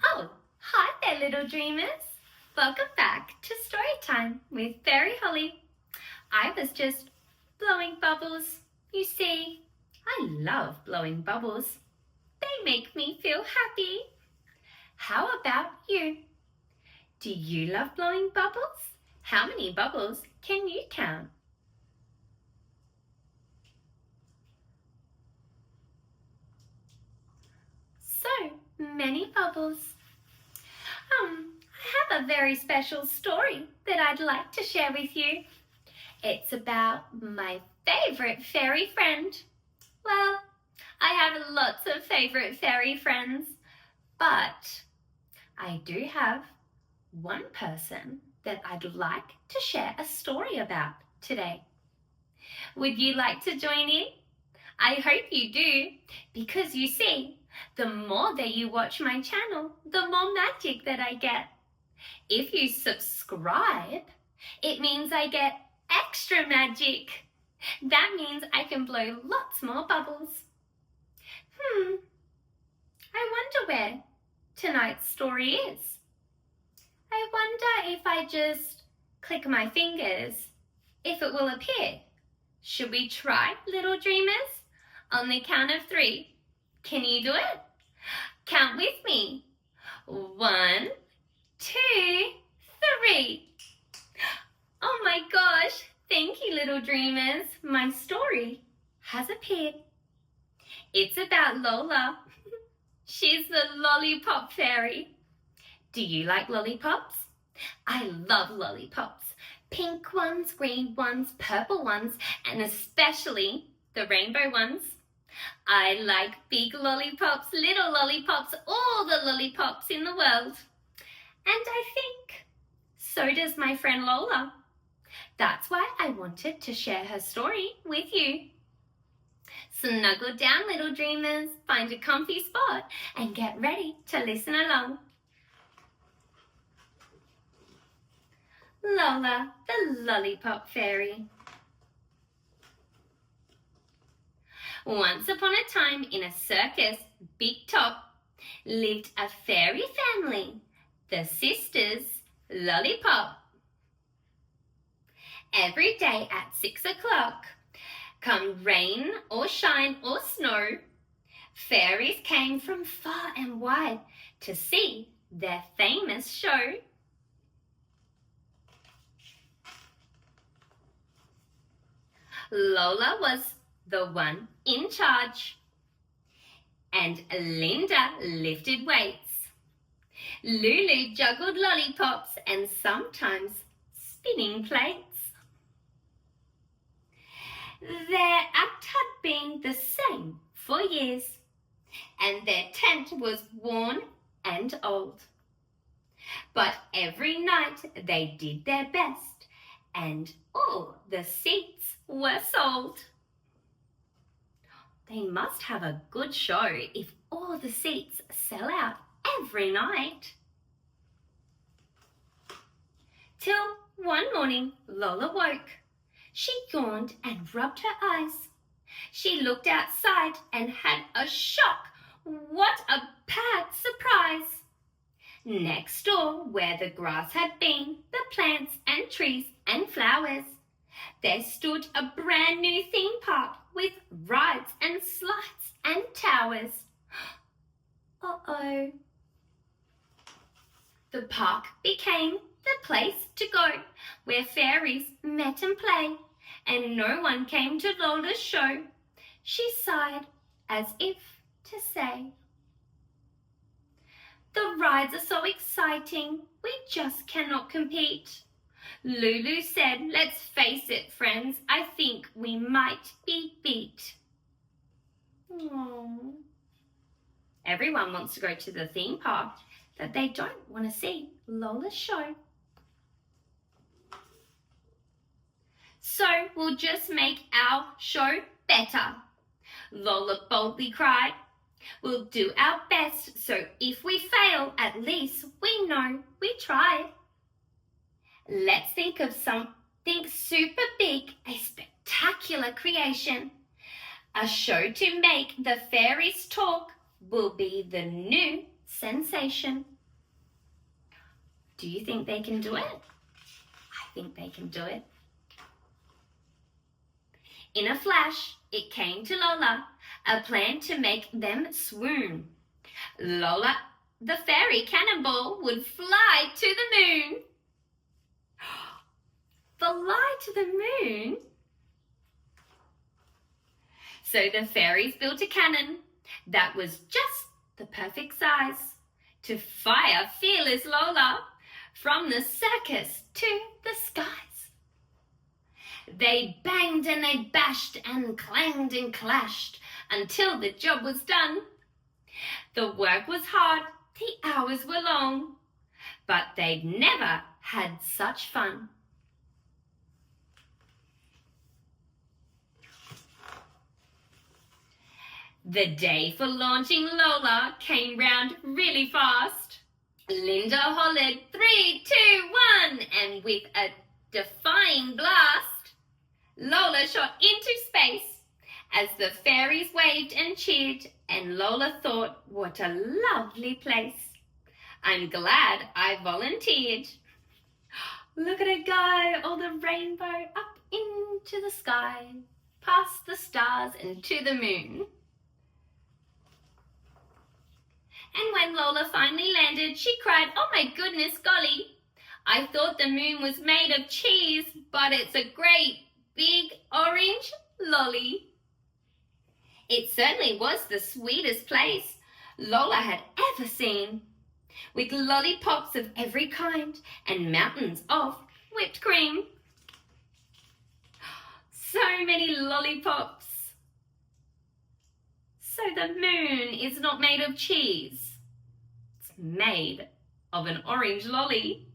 Oh, hi there, little dreamers. Welcome back to Storytime with Fairy Holly. I was just blowing bubbles. You see, I love blowing bubbles. They make me feel happy. How about you? Do you love blowing bubbles? How many bubbles can you count? So many bubbles. I have a very special story that I'd like to share with you. It's about my favourite fairy friend. Well, I have lots of favourite fairy friends, but I do have one person that I'd like to share a story about today. Would you like to join in? I hope you do, because you see, the more that you watch my channel, the more magic that I get. If you subscribe, it means I get extra magic. That means I can blow lots more bubbles. I wonder where tonight's story is. I wonder if I just click my fingers, if it will appear. Should we try, little dreamers? On the count of 3. Can you do it? Count with me. 1, 2, 3. Oh my gosh, thank you, little dreamers. My story has appeared. It's about Lola. She's the Lollipop Fairy. Do you like lollipops? I love lollipops. Pink ones, green ones, purple ones, and especially the rainbow ones. I like big lollipops, little lollipops, all the lollipops in the world. And I think so does my friend Lola. That's why I wanted to share her story with you. Snuggle down, little dreamers, find a comfy spot and get ready to listen along. Lola the Lollipop Fairy. Once upon a time in a circus, big top, lived a fairy family, the sisters Lollipop. Every day at 6 o'clock, come rain or shine or snow, fairies came from far and wide to see their famous show. Lola was the one in charge, and Linda lifted weights. Lulu juggled lollipops and sometimes spinning plates. Their act had been the same for years, and their tent was worn and old. But every night they did their best, and all the seats were sold. They must have a good show if all the seats sell out every night. Till one morning Lola woke. She yawned and rubbed her eyes. She looked outside and had a shock. What a bad surprise! Next door, where the grass had been, the plants and trees and flowers, there stood a brand new theme park with rides and slides and towers. Uh-oh. The park became the place to go, where fairies met and played, and no one came to Lola's show. She sighed as if to say, "The rides are so exciting, we just cannot compete." Lulu said, "Let's face it, friends, I think we might be beat." Aww. Everyone wants to go to the theme park, but they don't want to see Lola's show. "So we'll just make our show better," Lola boldly cried. "We'll do our best, so if we fail, at least we know we tried. Let's think of something super big, a spectacular creation. A show to make the fairies talk will be the new sensation. Do you think they can do it? I think they can do it. In a flash, it came to Lola, a plan to make them swoon. Lola, the fairy cannonball, would fly to the moon. Fly to the moon? So the fairies built a cannon that was just the perfect size to fire fearless Lola from the circus to the skies. They banged and they bashed and clanged and clashed until the job was done. The work was hard, the hours were long, but they'd never had such fun. The day for launching Lola came round really fast. Linda hollered 3, 2, 1, and with a defying blast, Lola shot into space as the fairies waved and cheered, and Lola thought, what a lovely place. I'm glad I volunteered. Look at it go, all the rainbow up into the sky, past the stars and to the moon. And when Lola finally landed, she cried, oh my goodness golly, I thought the moon was made of cheese, but it's a great big orange lolly. It certainly was the sweetest place Lola had ever seen, with lollipops of every kind and mountains of whipped cream. So many lollipops. So the moon is not made of cheese. It's made of an orange lolly.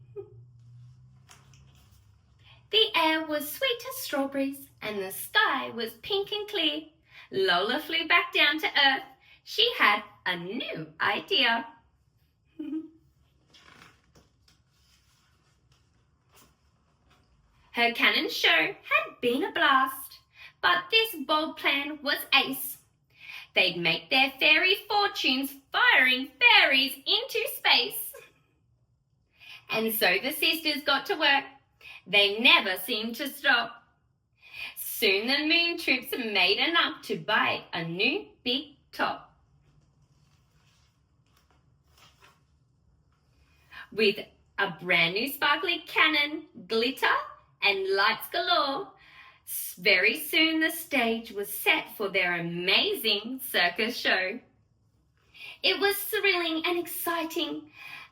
The air was sweet as strawberries and the sky was pink and clear. Lola flew back down to earth. She had a new idea. Her cannon show had been a blast, but this bold plan was ace. They'd make their fairy fortunes firing fairies into space. And so the sisters got to work. They never seemed to stop. Soon the moon troops made enough to buy a new big top. With a brand new sparkly cannon, glitter and lights galore, very soon the stage was set for their amazing circus show. It was thrilling and exciting,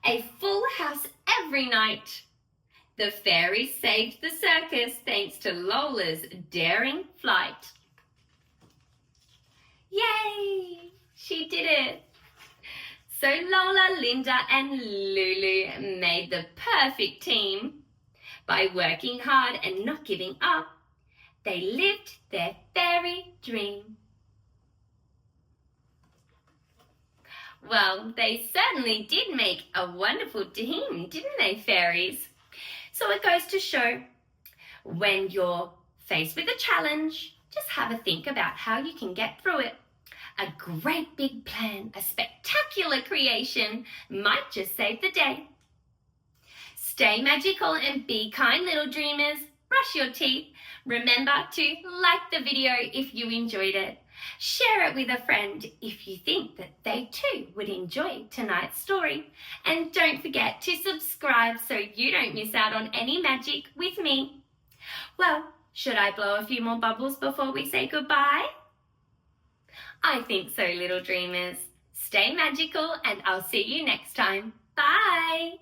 a full house every night. The fairies saved the circus thanks to Lola's daring flight. Yay! She did it! So Lola, Linda and Lulu made the perfect team. By working hard and not giving up, they lived their fairy dream. Well, they certainly did make a wonderful team, didn't they, fairies? So it goes to show, when you're faced with a challenge, just have a think about how you can get through it. A great big plan, a spectacular creation might just save the day. Stay magical and be kind, little dreamers. Brush your teeth. Remember to like the video if you enjoyed it. Share it with a friend if you think that they too would enjoy tonight's story. And don't forget to subscribe so you don't miss out on any magic with me. Well, should I blow a few more bubbles before we say goodbye? I think so, little dreamers. Stay magical and I'll see you next time. Bye!